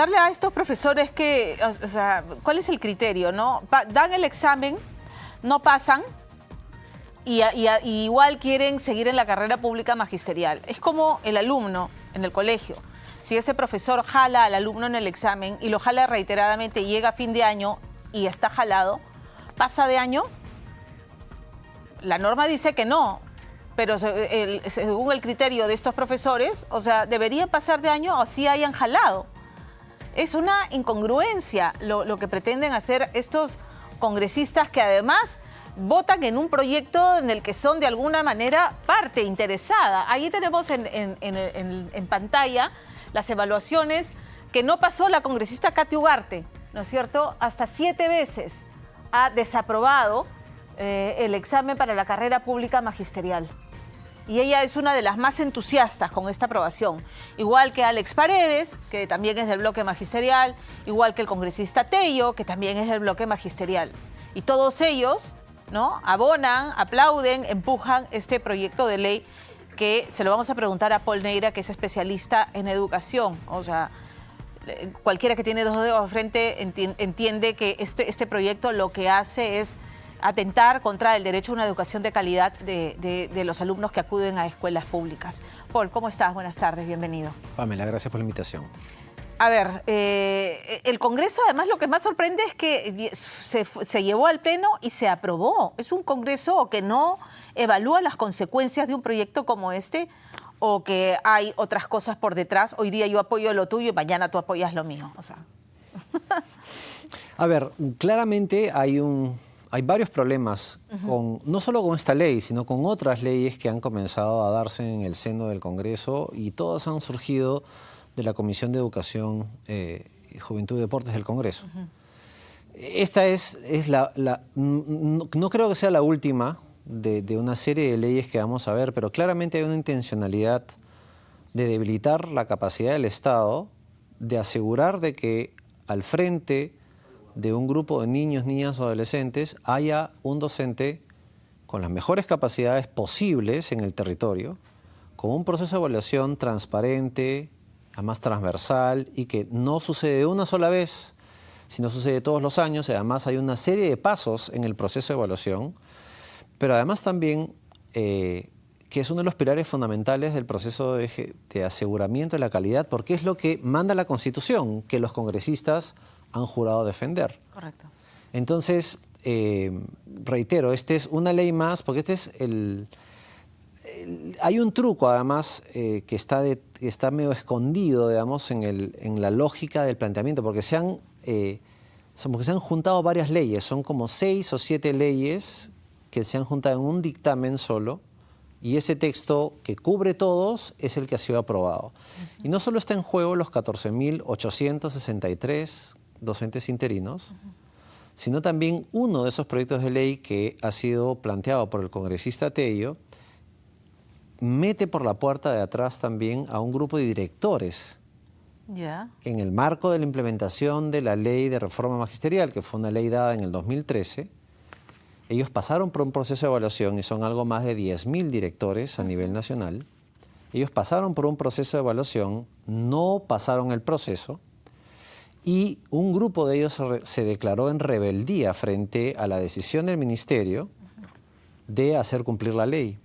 preguntarle a estos profesores que, o sea, ¿cuál es el criterio, no? Dan el examen, no pasan y igual quieren seguir en la carrera pública magisterial. Es como el alumno en el colegio. Si ese profesor jala al alumno en el examen y lo jala reiteradamente y llega a fin de año y está jalado, ¿pasa de año? La norma dice que no, pero según el criterio de estos profesores, o sea, debería pasar de año o si hayan jalado. Es una incongruencia lo que pretenden hacer estos congresistas que además votan en un proyecto en el que son de alguna manera parte interesada. Ahí tenemos en pantalla las evaluaciones que no pasó la congresista Katy Ugarte, ¿no es cierto? Hasta 7 veces ha desaprobado el examen para la carrera pública magisterial. Y ella es una de las más entusiastas con esta aprobación. Igual que Alex Paredes, que también es del bloque magisterial, igual que el congresista Tello, que también es del bloque magisterial. Y todos ellos, ¿no?, abonan, aplauden, empujan este proyecto de ley que se lo vamos a preguntar a Paul Neira, que es especialista en educación. O sea, cualquiera que tiene 2 dedos de frente entiende que este proyecto lo que hace es atentar contra el derecho a una educación de calidad de los alumnos que acuden a escuelas públicas. Paul, ¿cómo estás? Buenas tardes, bienvenido. Pamela, gracias por la invitación. A ver, el Congreso además lo que más sorprende es que se llevó al Pleno y se aprobó. ¿Es un Congreso que no evalúa las consecuencias de un proyecto como este o que hay otras cosas por detrás? Hoy día yo apoyo lo tuyo y mañana tú apoyas lo mío. O sea. A ver, claramente hay varios problemas, no solo con esta ley, sino con otras leyes que han comenzado a darse en el seno del Congreso y todas han surgido de la Comisión de Educación, Juventud y Deportes del Congreso. Esta no creo que sea la última de una serie de leyes que vamos a ver, pero claramente hay una intencionalidad de debilitar la capacidad del Estado de asegurar de que al frente de un grupo de niños, niñas o adolescentes haya un docente con las mejores capacidades posibles en el territorio, con un proceso de evaluación transparente, además transversal, y que no sucede una sola vez, sino sucede todos los años. Y además hay una serie de pasos en el proceso de evaluación, pero además también que es uno de los pilares fundamentales del proceso de aseguramiento de la calidad, porque es lo que manda la Constitución, que los congresistas han jurado defender. Correcto. Entonces, reitero, esta es una ley más, porque este es hay un truco, además, que está medio escondido, digamos, en la lógica del planteamiento, porque se han juntado varias leyes, son como 6 o 7 leyes que se han juntado en un dictamen solo, y ese texto que cubre todos es el que ha sido aprobado. Y no solo está en juego los 14.863 docentes interinos, sino también uno de esos proyectos de ley que ha sido planteado por el congresista Tello, mete por la puerta de atrás también a un grupo de directores que en el marco de la implementación de la ley de reforma magisterial, que fue una ley dada en el 2013, ellos pasaron por un proceso de evaluación y son algo más de 10.000 directores a nivel nacional. Ellos pasaron por un proceso de evaluación, no pasaron el proceso y un grupo de ellos se declaró en rebeldía frente a la decisión del ministerio de hacer cumplir la ley.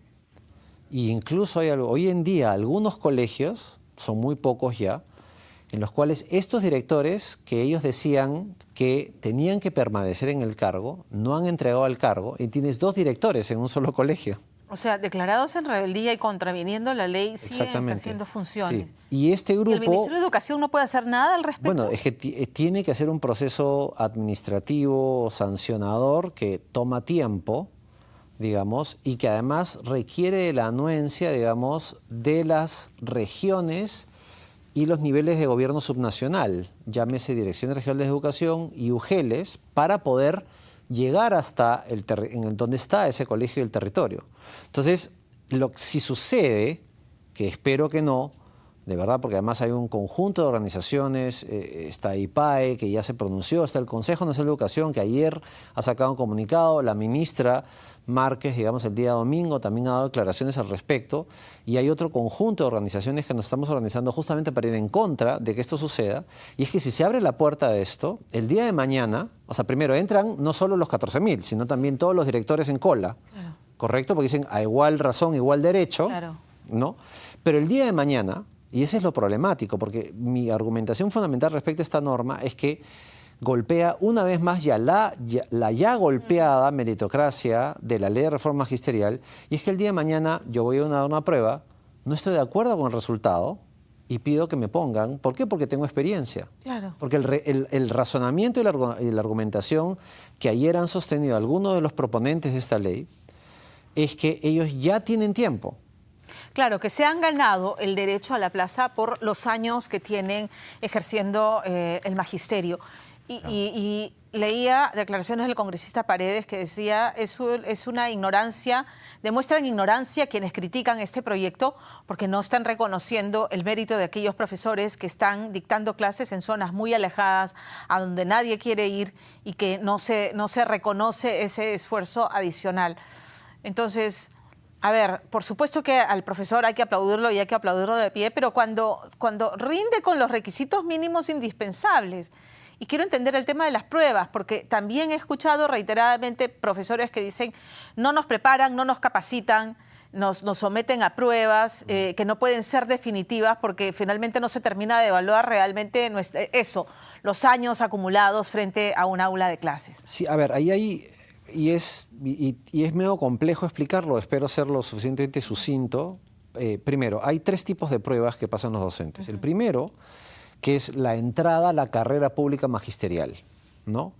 Y incluso hoy en día algunos colegios, son muy pocos ya, en los cuales estos directores que ellos decían que tenían que permanecer en el cargo, no han entregado el cargo y tienes 2 directores en un solo colegio. O sea, declarados en rebeldía y contraviniendo la ley, siguen haciendo funciones. Sí. Y este grupo... ¿Y el Ministerio de Educación no puede hacer nada al respecto? Bueno, es que tiene que hacer un proceso administrativo, sancionador, que toma tiempo, digamos, y que además requiere de la anuencia, digamos, de las regiones y los niveles de gobierno subnacional, llámese Dirección Regional de Educación y UGELES, para poder llegar hasta donde está ese colegio y el territorio. Entonces, si sucede, que espero que no, de verdad, porque además hay un conjunto de organizaciones, está IPAE, que ya se pronunció, está el Consejo Nacional de Educación, que ayer ha sacado un comunicado, la ministra Márquez, digamos, el día domingo también ha dado declaraciones al respecto, y hay otro conjunto de organizaciones que nos estamos organizando justamente para ir en contra de que esto suceda, y es que si se abre la puerta de esto, el día de mañana, o sea, primero entran no solo los 14.000, sino también todos los directores en cola, claro. ¿Correcto? Porque dicen a igual razón, igual derecho, claro. ¿No? Pero el día de mañana, y eso es lo problemático, porque mi argumentación fundamental respecto a esta norma es que golpea una vez más la ya golpeada meritocracia de la ley de reforma magisterial, y es que el día de mañana yo voy a dar una prueba, no estoy de acuerdo con el resultado y pido que me pongan. ¿Por qué? Porque tengo experiencia. Claro. Porque el razonamiento y la argumentación que ayer han sostenido algunos de los proponentes de esta ley es que ellos ya tienen tiempo. Claro, que se han ganado el derecho a la plaza por los años que tienen ejerciendo el magisterio. Y leía declaraciones del congresista Paredes que decía es una ignorancia, demuestran ignorancia quienes critican este proyecto porque no están reconociendo el mérito de aquellos profesores que están dictando clases en zonas muy alejadas, a donde nadie quiere ir y que no se reconoce ese esfuerzo adicional. Entonces, a ver, por supuesto que al profesor hay que aplaudirlo y hay que aplaudirlo de pie, pero cuando rinde con los requisitos mínimos indispensables. Y quiero entender el tema de las pruebas, porque también he escuchado reiteradamente profesores que dicen no nos preparan, no nos capacitan, nos someten a pruebas que no pueden ser definitivas porque finalmente no se termina de evaluar realmente los años acumulados frente a un aula de clases. Sí, a ver, ahí hay... Y es medio complejo explicarlo, espero ser lo suficientemente sucinto. Primero, hay 3 tipos de pruebas que pasan los docentes. El primero, que es la entrada a la carrera pública magisterial, ¿no?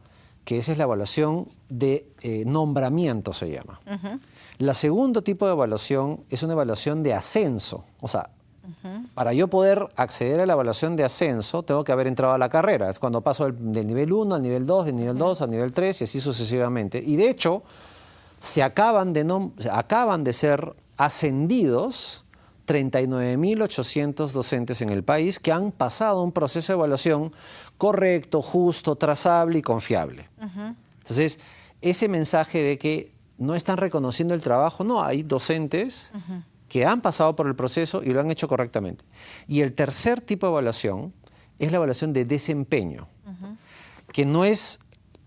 Que esa es la evaluación de nombramiento, se llama. La segundo tipo de evaluación es una evaluación de ascenso, o sea, para yo poder acceder a la evaluación de ascenso, tengo que haber entrado a la carrera. Es cuando paso del nivel 1 al nivel 2, del nivel 2 al nivel 3 y así sucesivamente. Y de hecho, acaban de ser ascendidos 39.800 docentes en el país que han pasado un proceso de evaluación correcto, justo, trazable y confiable. Entonces, ese mensaje de que no están reconociendo el trabajo, no, hay docentes que han pasado por el proceso y lo han hecho correctamente. Y el tercer tipo de evaluación es la evaluación de desempeño, que no es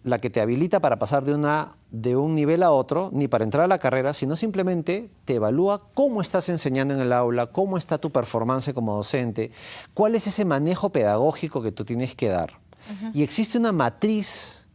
la que te habilita para pasar de un nivel a otro, ni para entrar a la carrera, sino simplemente te evalúa cómo estás enseñando en el aula, cómo está tu performance como docente, cuál es ese manejo pedagógico que tú tienes que dar. Y existe una matriz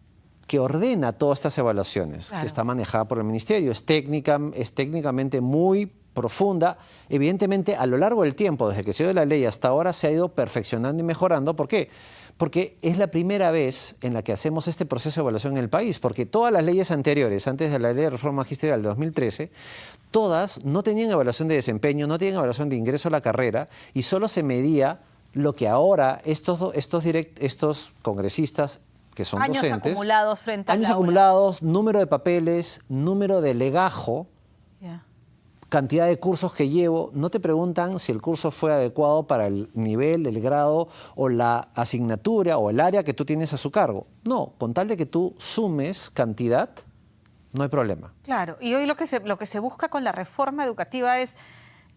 que ordena todas estas evaluaciones, que está manejada por el Ministerio. Es técnicamente muy profunda. Evidentemente, a lo largo del tiempo, desde que se dio la ley hasta ahora, se ha ido perfeccionando y mejorando. ¿Por qué? Porque es la primera vez en la que hacemos este proceso de evaluación en el país, porque todas las leyes anteriores, antes de la ley de reforma magisterial de 2013, todas no tenían evaluación de desempeño, no tenían evaluación de ingreso a la carrera y solo se medía lo que ahora estos congresistas, que son años docentes, acumulados frente al años aula. acumulados, número de papeles, número de legajo, cantidad de cursos que llevo. No te preguntan si el curso fue adecuado para el nivel, el grado o la asignatura o el área que tú tienes a su cargo. No, con tal de que tú sumes cantidad, no hay problema. Claro, y hoy lo que se busca con la reforma educativa es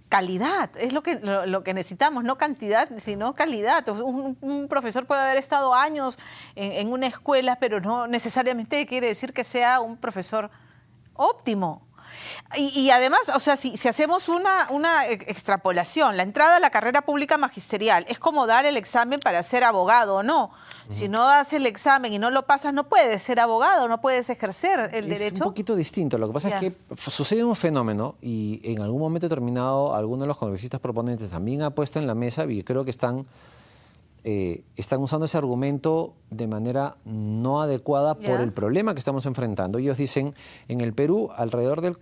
calidad, es lo que necesitamos, no cantidad, sino calidad. Un profesor puede haber estado años en una escuela, pero no necesariamente quiere decir que sea un profesor óptimo. Y además, o sea, si hacemos una extrapolación, la entrada a la carrera pública magisterial es como dar el examen para ser abogado o no. Si no das el examen y no lo pasas, no puedes ser abogado, no puedes ejercer el derecho. Es un poquito distinto. Lo que pasa es que sucede un fenómeno y en algún momento determinado alguno de los congresistas proponentes también ha puesto en la mesa, y creo que están usando ese argumento de manera no adecuada por el problema que estamos enfrentando. Ellos dicen, en el Perú, alrededor hay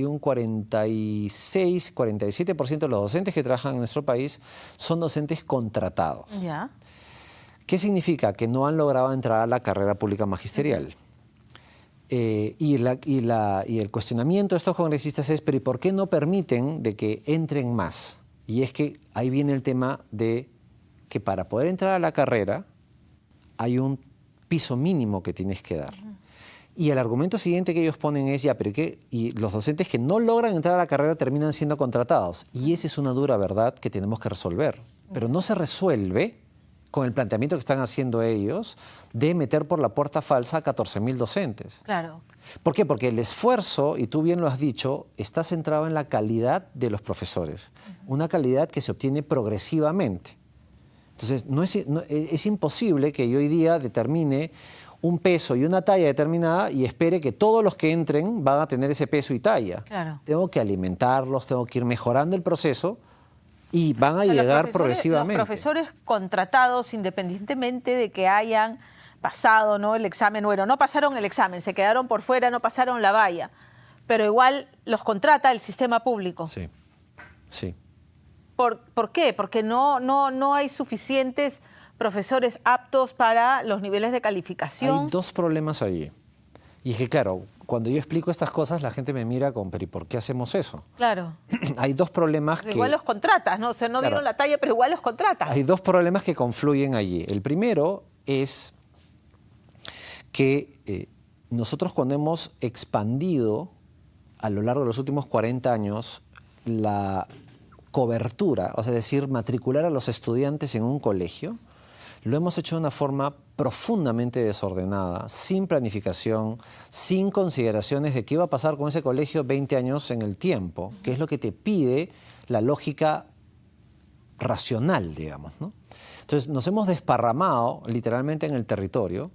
un 46-47% de los docentes que trabajan en nuestro país son docentes contratados. ¿Qué significa? Que no han logrado entrar a la carrera pública magisterial. Y el cuestionamiento de estos congresistas es, ¿pero y por qué no permiten de que entren más? Y es que ahí viene el tema de que para poder entrar a la carrera hay un piso mínimo que tienes que dar. Y el argumento siguiente que ellos ponen es, ya, pero ¿qué? Y los docentes que no logran entrar a la carrera terminan siendo contratados. Y esa es una dura verdad que tenemos que resolver. Pero no se resuelve con el planteamiento que están haciendo ellos de meter por la puerta falsa a 14.000 docentes. Claro. ¿Por qué? Porque el esfuerzo, y tú bien lo has dicho, está centrado en la calidad de los profesores. Una calidad que se obtiene progresivamente. Entonces, es imposible que yo hoy día determine un peso y una talla determinada y espere que todos los que entren van a tener ese peso y talla. Claro. Tengo que alimentarlos, tengo que ir mejorando el proceso y van a llegar progresivamente. Los profesores contratados, independientemente de que hayan pasado, ¿no?, el examen, bueno, no pasaron el examen, se quedaron por fuera, no pasaron la valla, pero igual los contrata el sistema público. Sí, sí. ¿Por qué? Porque no hay suficientes profesores aptos para los niveles de calificación. Hay dos problemas allí. Y es que, claro, cuando yo explico estas cosas, la gente me mira con, pero ¿y por qué hacemos eso? Claro. Hay dos problemas pues igual los contratas, ¿no? O sea, no claro, dieron la talla, pero igual los contratas. Hay dos problemas que confluyen allí. El primero es que nosotros cuando hemos expandido a lo largo de los últimos 40 años la cobertura, o sea, es decir, matricular a los estudiantes en un colegio, lo hemos hecho de una forma profundamente desordenada, sin planificación, sin consideraciones de qué va a pasar con ese colegio 20 años en el tiempo, que es lo que te pide la lógica racional, digamos, ¿no? Entonces, nos hemos desparramado literalmente en el territorio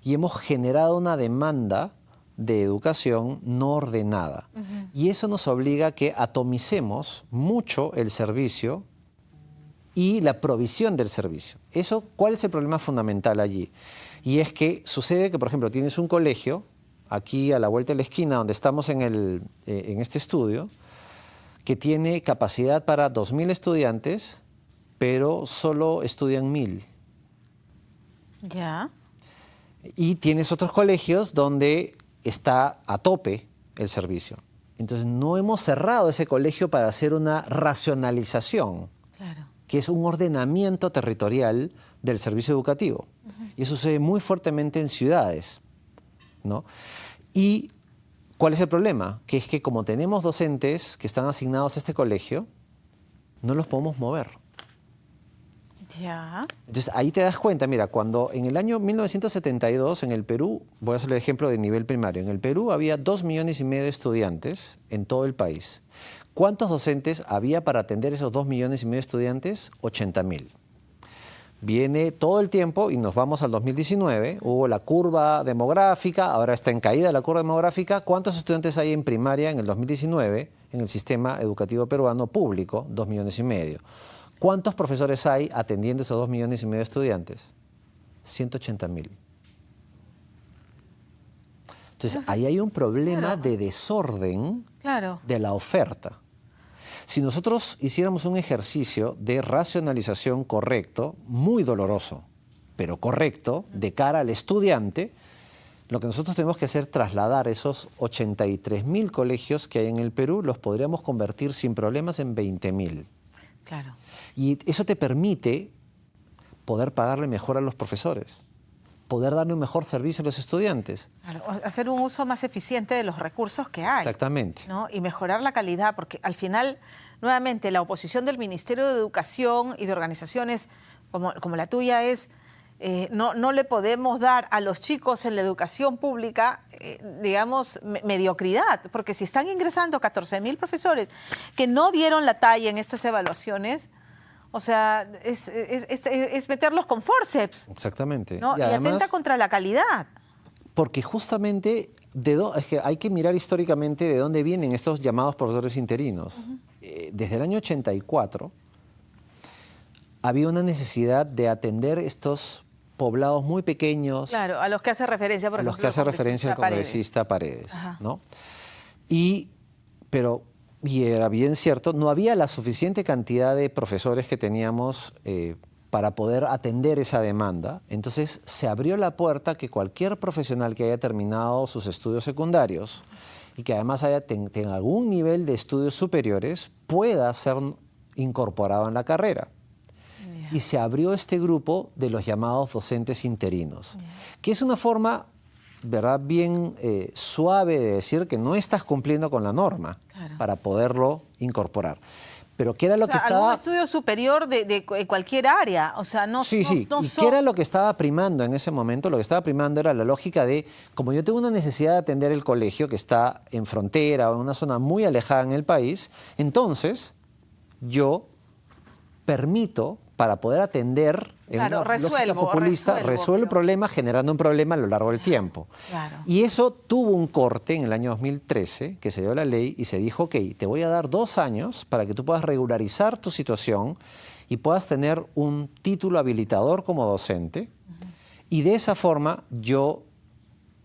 y hemos generado una demanda de educación no ordenada. Y eso nos obliga a que atomicemos mucho el servicio y la provisión del servicio. ¿Cuál es el problema fundamental allí? Y es que sucede que, por ejemplo, tienes un colegio, aquí a la vuelta de la esquina, donde estamos en este estudio, que tiene capacidad para 2.000 estudiantes, pero solo estudian 1.000. Ya. Y tienes otros colegios donde está a tope el servicio. Entonces, no hemos cerrado ese colegio para hacer una racionalización. Claro. Que es un ordenamiento territorial del servicio educativo. Y eso sucede muy fuertemente en ciudades, ¿no? ¿Y cuál es el problema? Que es que como tenemos docentes que están asignados a este colegio, no los podemos mover. Ya. Entonces ahí te das cuenta, mira, cuando en el año 1972 en el Perú, voy a hacer el ejemplo de nivel primario, en el Perú había 2,5 millones de estudiantes en todo el país. ¿Cuántos docentes había para atender esos 2,5 millones de estudiantes? 80.000. Viene todo el tiempo y nos vamos al 2019, hubo la curva demográfica, ahora está en caída la curva demográfica. ¿Cuántos estudiantes hay en primaria en el 2019 en el sistema educativo peruano público? 2,5 millones. ¿Cuántos profesores hay atendiendo esos 2,5 millones de estudiantes? 180.000. Entonces, ahí hay un problema de desorden de la oferta. Si nosotros hiciéramos un ejercicio de racionalización correcto, muy doloroso, pero correcto, de cara al estudiante, lo que nosotros tenemos que hacer es trasladar esos 83.000 colegios que hay en el Perú, los podríamos convertir sin problemas en 20.000. Claro. Y eso te permite poder pagarle mejor a los profesores, poder darle un mejor servicio a los estudiantes. Claro, hacer un uso más eficiente de los recursos que hay. Exactamente. ¿No? Y mejorar la calidad, porque al final, nuevamente, la oposición del Ministerio de Educación y de organizaciones como la tuya es, no le podemos dar a los chicos en la educación pública, digamos, mediocridad, porque si están ingresando 14.000 profesores que no dieron la talla en estas evaluaciones, o sea, es meterlos con forceps. Exactamente. ¿No? Y además, atenta contra la calidad. Porque justamente es que hay que mirar históricamente de dónde vienen estos llamados profesores interinos. Desde el año 84 había una necesidad de atender estos poblados muy pequeños. Claro, a los que hace referencia, por ejemplo, a los que hace referencia el congresista Paredes. ¿No? Pero era bien cierto, no había la suficiente cantidad de profesores que teníamos para poder atender esa demanda. Entonces se abrió la puerta que cualquier profesional que haya terminado sus estudios secundarios y que además tenga algún nivel de estudios superiores pueda ser incorporado en la carrera. Y se abrió este grupo de los llamados docentes interinos, que es una forma, ¿verdad?, bien suave de decir que no estás cumpliendo con la norma para poderlo incorporar. Pero ¿qué era lo que estaba...? Algún estudio superior de cualquier área, o sea, no... Sí. ¿Y qué era lo que estaba primando en ese momento? Lo que estaba primando era la lógica de, como yo tengo una necesidad de atender el colegio que está en frontera o en una zona muy alejada en el país, entonces yo permito, para poder atender en una lógica populista, resuelvo el problema generando un problema a lo largo del tiempo. Y eso tuvo un corte en el año 2013, que se dio la ley y se dijo, ok, te voy a dar 2 años para que tú puedas regularizar tu situación y puedas tener un título habilitador como docente. Y de esa forma yo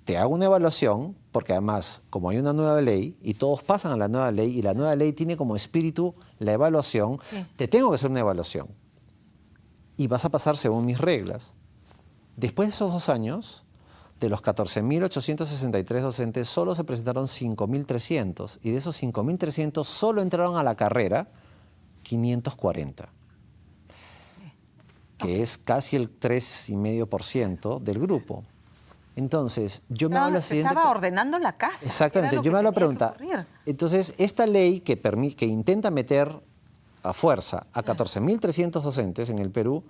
te hago una evaluación, porque además, como hay una nueva ley y todos pasan a la nueva ley y la nueva ley tiene como espíritu la evaluación, te tengo que hacer una evaluación. Y vas a pasar según mis reglas. Después de esos 2 años, de los 14.863 docentes, solo se presentaron 5.300. Y de esos 5.300 solo entraron a la carrera 540. Que es casi el 3,5% del grupo. Entonces, yo me hago la siguiente... Estaba ordenando la casa. Exactamente, yo me hago la pregunta. Entonces, esta ley que intenta meter a fuerza a 14.300 docentes en el Perú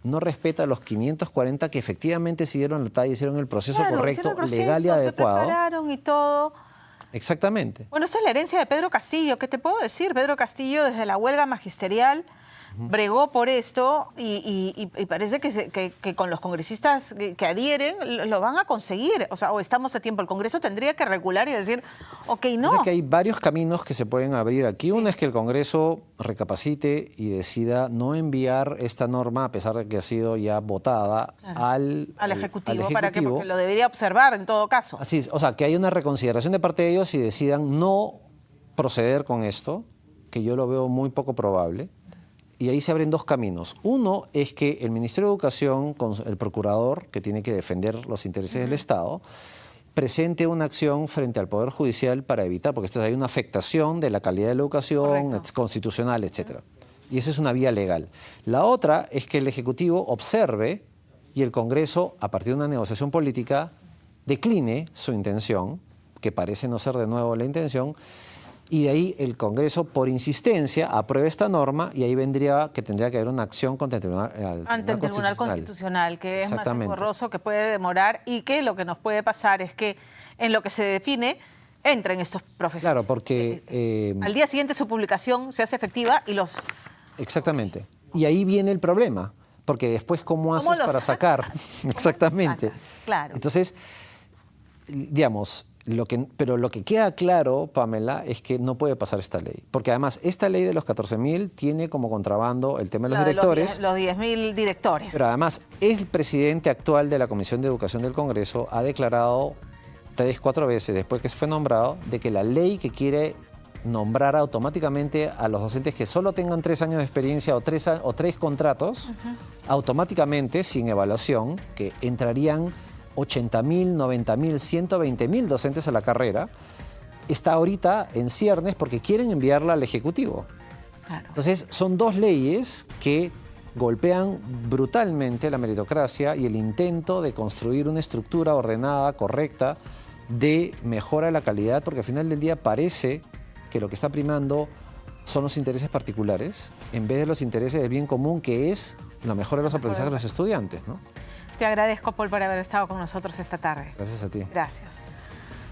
no respeta a los 540 que efectivamente siguieron la talla, hicieron el proceso correcto, legal y adecuado. Se prepararon y todo. Exactamente. Bueno, esto es la herencia de Pedro Castillo. ¿Qué te puedo decir? Pedro Castillo, desde la huelga magisterial, bregó por esto y parece que con los congresistas que adhieren lo van a conseguir. O sea, o estamos a tiempo. El Congreso tendría que regular y decir, ok, no. Es que hay varios caminos que se pueden abrir aquí. Uno es que el Congreso recapacite y decida no enviar esta norma, a pesar de que ha sido ya votada, al Ejecutivo. ¿Para qué? Porque lo debería observar en todo caso. Así es. O sea, que hay una reconsideración de parte de ellos y decidan no proceder con esto, que yo lo veo muy poco probable. Y ahí se abren 2 caminos. Uno es que el Ministerio de Educación, con el procurador, que tiene que defender los intereses del Estado, presente una acción frente al Poder Judicial para evitar, porque esto hay una afectación de la calidad de la educación constitucional, etc. Y esa es una vía legal. La otra es que el Ejecutivo observe y el Congreso, a partir de una negociación política, decline su intención, que parece no ser de nuevo la intención, y de ahí el Congreso, por insistencia, aprueba esta norma y ahí tendría que haber una acción contra el Tribunal Constitucional, que es más engorroso, que puede demorar y que lo que nos puede pasar es que en lo que se define entren estos profesores. Claro, porque... al día siguiente su publicación se hace efectiva y los... Exactamente. Y ahí viene el problema, porque después ¿cómo haces para sacar? Exactamente. Claro. Entonces, digamos... Pero lo que queda claro, Pamela, es que no puede pasar esta ley. Porque además, esta ley de los 14.000 tiene como contrabando el tema de los directores. Los 10.000 directores. Pero además, el presidente actual de la Comisión de Educación del Congreso ha declarado 3, 4 veces, después que fue nombrado, de que la ley que quiere nombrar automáticamente a los docentes que solo tengan 3 años de experiencia o 3 contratos, automáticamente, sin evaluación, que entrarían 80.000, 90.000, 120.000 docentes a la carrera, está ahorita en ciernes porque quieren enviarla al Ejecutivo. Entonces, son 2 leyes que golpean brutalmente la meritocracia y el intento de construir una estructura ordenada, correcta, de mejora de la calidad, porque al final del día parece que lo que está primando son los intereses particulares en vez de los intereses del bien común, que es la mejora de los aprendizajes de los estudiantes, ¿no? Te agradezco, Paul, por haber estado con nosotros esta tarde. Gracias a ti. Gracias.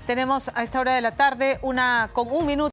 Tenemos a esta hora de la tarde con 1 minuto.